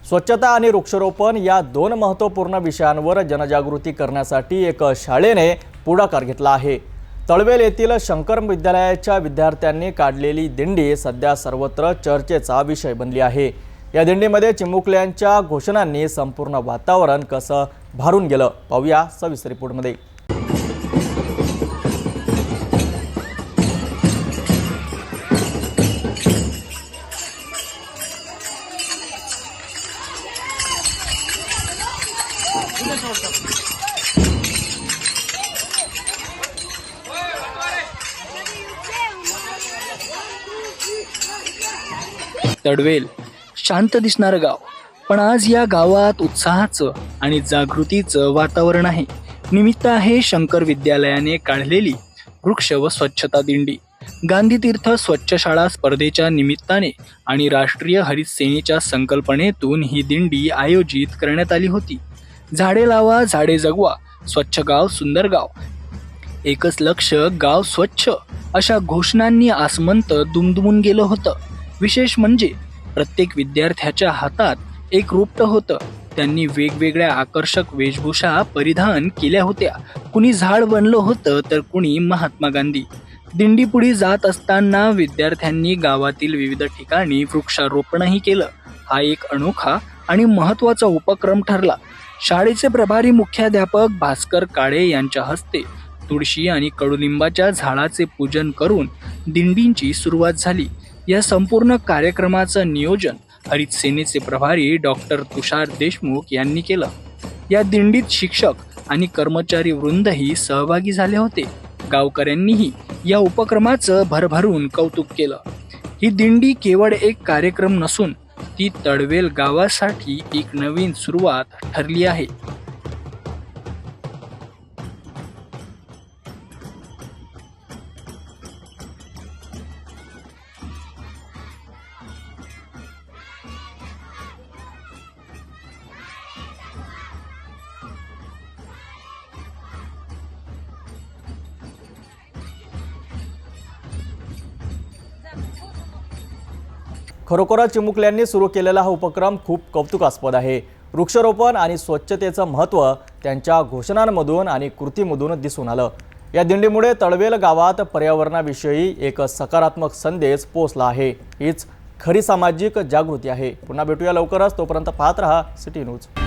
स्वच्छता आणि वृक्षारोपण या दोन महत्त्वपूर्ण विषयांवर जनजागृती करण्यासाठी एक शाळेने पुढाकार घेतला आहे। तळवेल येथील शंकर विद्यालयाच्या विद्यार्थ्यांनी काढलेली दिंडी सध्या सर्वत्र चर्चेचा विषय बनली आहे। या दिंडीमध्ये चिमुकल्यांच्या घोषणांनी संपूर्ण वातावरण कसं भारून गेलं पाहूया सविस्तर रिपोर्टमध्ये। तळवेल शांत दिसणारं गाव, पण आज या गावात उत्साहाचं आणि जागृतीचं वातावरण आहे। निमित्त आहे शंकर विद्यालयाने काढलेली वृक्ष व स्वच्छता दिंडी। गांधी तीर्थ स्वच्छ शाळा स्पर्धेच्या निमित्ताने आणि राष्ट्रीय हरित सेनेच्या संकल्पनेतून ही दिंडी आयोजित करण्यात आली होती। झाडे लावा झाडे जगवा, स्वच्छ गाव सुंदर गाव, एकच लक्ष गाव स्वच्छ अशा घोषणांनी आसमंत दुमदुमून गेलं होतं। विशेष म्हणजे प्रत्येक विद्यार्थ्याच्या हातात एक रोपटं होतं। त्यांनी वेगवेगळ्या आकर्षक वेशभूषा परिधान केल्या होत्या। कुणी झाड बनलं होतं तर कुणी महात्मा गांधी। दिंडी पुढे जात असताना विद्यार्थ्यांनी गावातील विविध ठिकाणी वृक्षारोपणही केलं। हा एक अनोखा आणि महत्त्वाचा उपक्रम ठरला। शाळेचे प्रभारी मुख्याध्यापक भास्कर काळे यांच्या हस्ते तुळशी आणि कडुलिंबाच्या झाडाचे पूजन करून दिंडींची सुरुवात झाली। या संपूर्ण कार्यक्रमाचं नियोजन हरित सेनेचे प्रभारी डॉक्टर तुषार देशमुख यांनी केलं। या दिंडीत शिक्षक आणि कर्मचारी वृंदही सहभागी झाले होते। गावकऱ्यांनीही या उपक्रमाचं भरभरून कौतुक केलं। ही दिंडी केवळ एक कार्यक्रम नसून ती तळवेल गावासाठी एक नवीन सुरुवात ठरली आहे। खरोखरच चिमुकल्यांनी सुरू केलेला हा उपक्रम खूप कौतुकास्पद आहे। वृक्षारोपण आणि स्वच्छतेचं महत्त्व त्यांच्या घोषणांमधून आणि कृतीमधून दिसून आलं। या दिंडीमुळे तळवेल गावात पर्यावरणाविषयी एक सकारात्मक संदेश पोहोचला आहे। हीच खरी सामाजिक जागृती आहे। पुन्हा भेटूया लवकरच, तोपर्यंत पाहत रहा सिटी न्यूज।